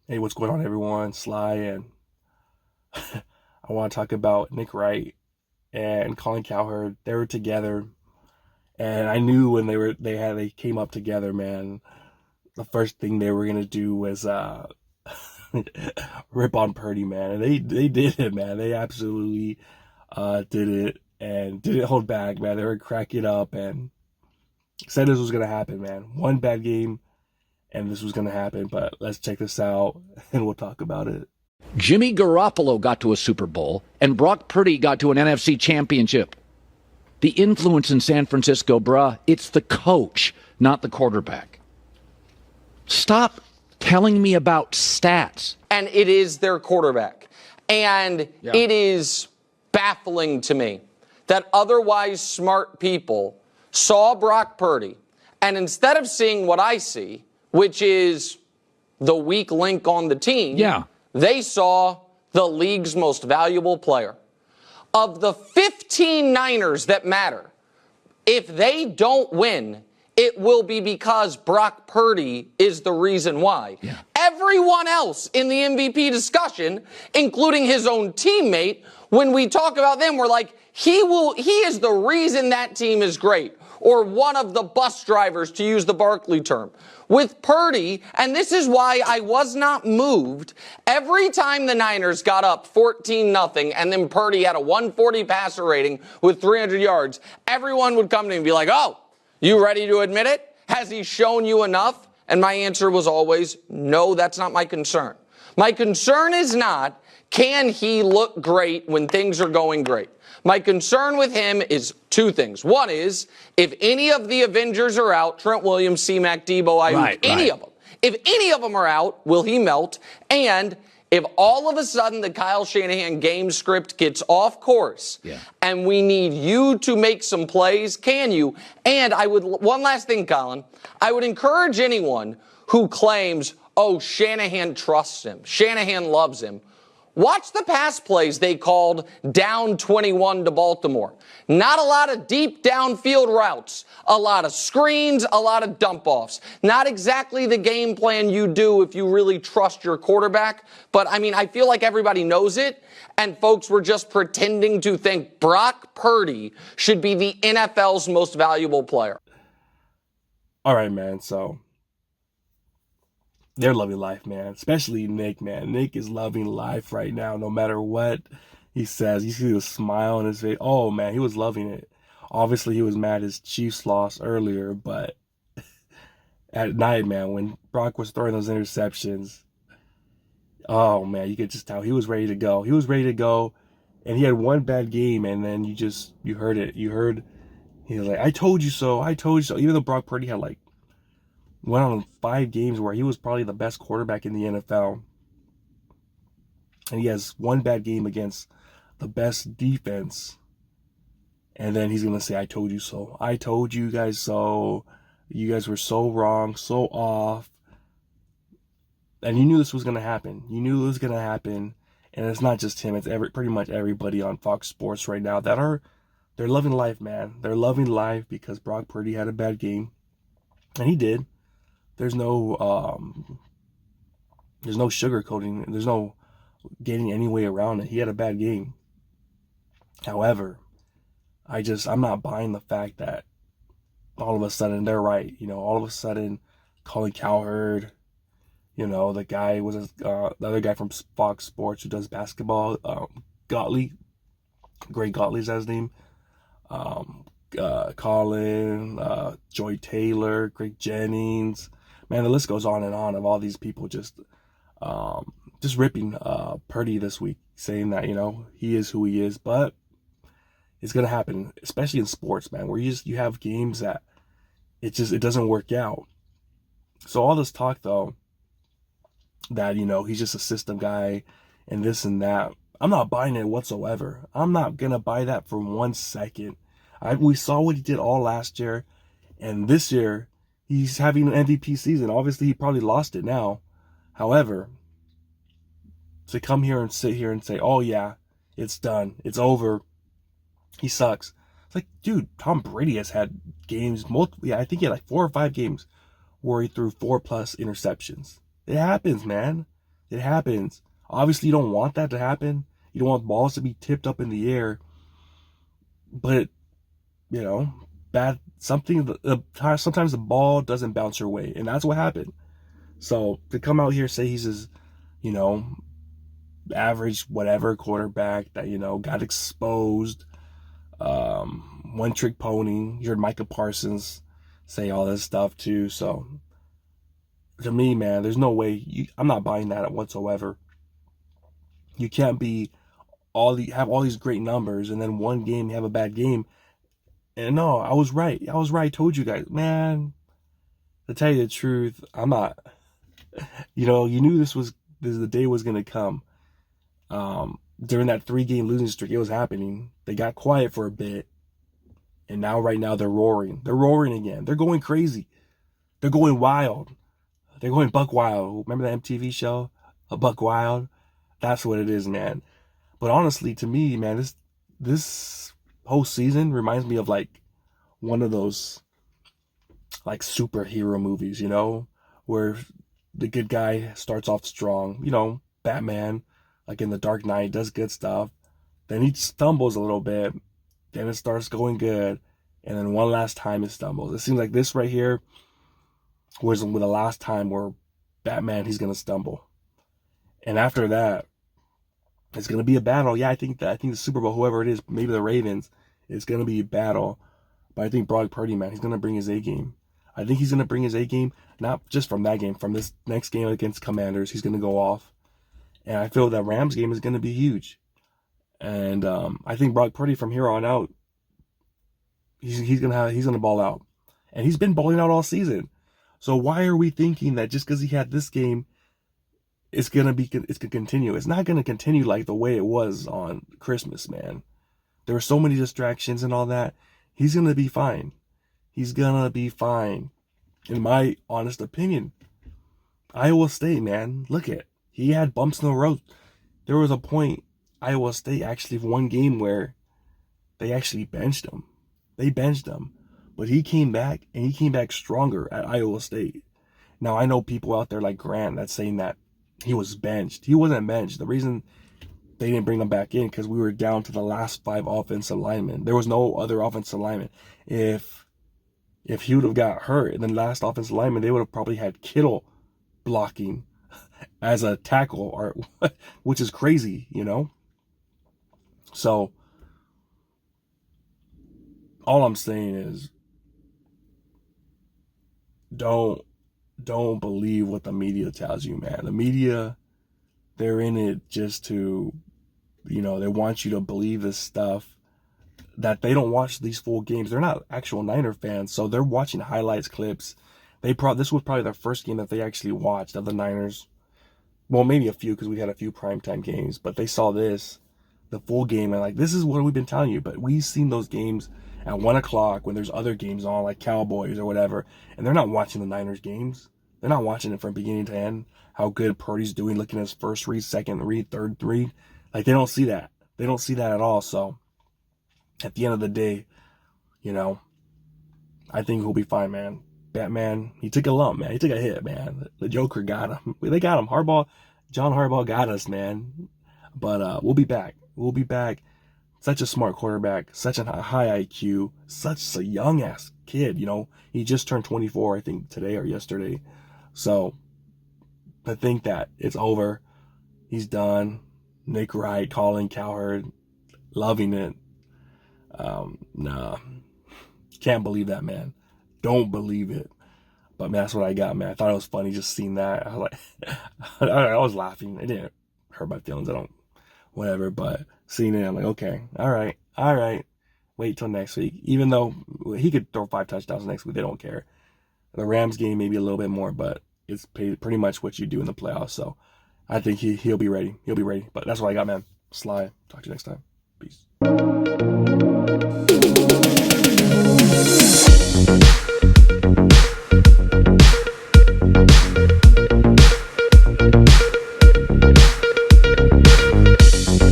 Hey, what's going on, everyone? Sly, and I want to talk about Nick Wright and Colin Cowherd. They were together, and I knew when they came up together, man. The first thing they were gonna do was rip on Purdy, man, and they did it, man. They absolutely did it and didn't hold back, man. They were cracking up and said this was gonna happen, man. One bad game, and this was gonna happen. But let's check this out, and we'll talk about it. Jimmy Garoppolo got to a Super Bowl, and Brock Purdy got to an NFC championship. The influence in San Francisco, bruh, it's the coach, not the quarterback. Stop telling me about stats. And it is their quarterback. And It is baffling to me that otherwise smart people saw Brock Purdy, and instead of seeing what I see, which is the weak link on the team, they saw the league's most valuable player. Of the 15 Niners that matter, if they don't win, it will be because Brock Purdy is the reason why. Everyone else in the MVP discussion, including his own teammate, when we talk about them, we're like, he is the reason that team is great, or one of the bus drivers, to use the Barkley term. With Purdy, and this is why I was not moved, every time the Niners got up 14-0 and then Purdy had a 140 passer rating with 300 yards, everyone would come to me and be like, oh, you ready to admit it? Has he shown you enough? And my answer was always, no, that's not my concern. My concern is not, can he look great when things are going great? My concern with him is two things. One is, if any of the Avengers are out, Trent Williams, C-Mac, Debo, Ayuk, any of them, if any of them are out, will he melt? And if all of a sudden the Kyle Shanahan game script gets off course and we need you to make some plays, can you? And one last thing, Colin, I would encourage anyone who claims, oh, Shanahan trusts him, Shanahan loves him. Watch the pass plays they called down 21 to Baltimore. Not a lot of deep downfield routes, a lot of screens, a lot of dump-offs. Not exactly the game plan you do if you really trust your quarterback, but I mean, I feel like everybody knows it, and folks were just pretending to think Brock Purdy should be the NFL's most valuable player. All right, man, so they're loving life, man. Especially Nick, man. Nick is loving life right now, no matter what he says. You see the smile on his face. Oh, man, he was loving it. Obviously, he was mad his Chiefs lost earlier, but at night, man, when Brock was throwing those interceptions, oh, man, you could just tell he was ready to go. He was ready to go, and he had one bad game, and then you heard it. You heard, he was like, I told you so, I told you so. Even though Brock Purdy had went on 5 games where he was probably the best quarterback in the NFL. And he has one bad game against the best defense. And then he's going to say, I told you so. I told you guys so. You guys were so wrong, so off. And you knew this was going to happen. You knew it was going to happen. And it's not just him. It's pretty much everybody on Fox Sports right now they're loving life, man. They're loving life because Brock Purdy had a bad game. And he did. There's no sugarcoating. There's no getting any way around it. He had a bad game. However, I'm not buying the fact that all of a sudden they're right. All of a sudden, Colin Cowherd, the guy was the other guy from Fox Sports who does basketball, Gottlieb, Greg Gottlieb's his name. Colin, Joy Taylor, Greg Jennings. Man, the list goes on and on of all these people just ripping Purdy this week, saying that, he is who he is. But it's going to happen, especially in sports, man, where you have games that it doesn't work out. So all this talk, though, that, he's just a system guy and this and that, I'm not buying it whatsoever. I'm not going to buy that for 1 second. We saw what he did all last year, and this year, he's having an MVP season. Obviously, he probably lost it now. However, to come here and sit here and say, oh yeah, it's done, it's over, he sucks. It's like, dude, Tom Brady has had games, I think he had 4 or 5 games where he threw 4+ interceptions. It happens, man. It happens. Obviously, you don't want that to happen. You don't want balls to be tipped up in the air. But, you know, sometimes the ball doesn't bounce your way. And that's what happened. So to come out here, say he's his, you know, average whatever quarterback that, you know, got exposed, one trick pony. You heard Micah Parsons say all this stuff too. So to me, man, there's no way I'm not buying that whatsoever. You can't be have all these great numbers and then one game have a bad game. And no, I was right. I told you guys, man. To tell you the truth, I'm not. You know, you knew the day was gonna come. During that 3-game losing streak, it was happening. They got quiet for a bit, and right now they're roaring. They're roaring again. They're going crazy. They're going wild. They're going buck wild. Remember that MTV show, A Buck Wild? That's what it is, man. But honestly, to me, man, this whole season reminds me of like one of those like superhero movies, you know, where the good guy starts off strong, you know, Batman, like in The Dark Knight, does good stuff. Then he stumbles a little bit. Then it starts going good. And then one last time it stumbles. It seems like this right here was the last time where Batman, he's going to stumble. And after that, it's going to be a battle. Yeah, I think the Super Bowl, whoever it is, maybe the Ravens, it's going to be a battle. But I think Brock Purdy, man, he's going to bring his A game. I think he's going to bring his A game, not just from that game, from this next game against Commanders. He's going to go off. And I feel that Rams game is going to be huge. And I think Brock Purdy from here on out, he's gonna ball out. And he's been balling out all season. So why are we thinking that just because he had this game, it's gonna continue? It's not gonna continue like the way it was on Christmas, man. There were so many distractions and all that. He's gonna be fine. He's gonna be fine, in my honest opinion. Iowa State, man, look at, he had bumps in the road. There was a point Iowa State actually won game where they actually benched him. They benched him. But he came back, and he came back stronger at Iowa State. Now, I know people out there like Grant that's saying that he was benched. He wasn't benched. The reason they didn't bring him back in because we were down to the last 5 offensive linemen. There was no other offensive lineman. If he would have got hurt in the last offensive lineman, they would have probably had Kittle blocking as a tackle, or which is crazy, you know? So, all I'm saying is, don't believe what the media tells you, man. The media, they're in it just to, you know, they want you to believe this stuff, that they don't watch these full games. They're not actual Niner fans, so they're watching highlights, clips. This was probably their first game that they actually watched of the Niners. Well, maybe a few, because we had a few primetime games, but they saw this, the full game, and like, this is what we've been telling you. But we've seen those games at 1 o'clock when there's other games on, like Cowboys or whatever, and they're not watching the Niners games. They're not watching it from beginning to end, how good Purdy's doing, looking at his first read, second read, third read. Like, they don't see that. They don't see that at all. So, at the end of the day, you know, I think he'll be fine, man. Batman, he took a lump, man. He took a hit, man. The Joker got him. They got him. John Harbaugh got us, man. But we'll be back. We'll be back. Such a smart quarterback, such a high IQ, such a young-ass kid, you know. He just turned 24, I think, today or yesterday. So, I think that it's over. He's done. Nick Wright, Colin, Cowherd, loving it. Nah. Can't believe that, man. Don't believe it. But, man, that's what I got, man. I thought it was funny just seeing that. I was like, I was laughing. It didn't hurt my feelings. Whatever, but seeing it, I'm like, okay, all right. Wait till next week. Even though he could throw 5 touchdowns next week, they don't care. The Rams game maybe a little bit more, but it's pretty much what you do in the playoffs. So I think he'll be ready. He'll be ready. But that's what I got, man. Sly. Talk to you next time. Peace.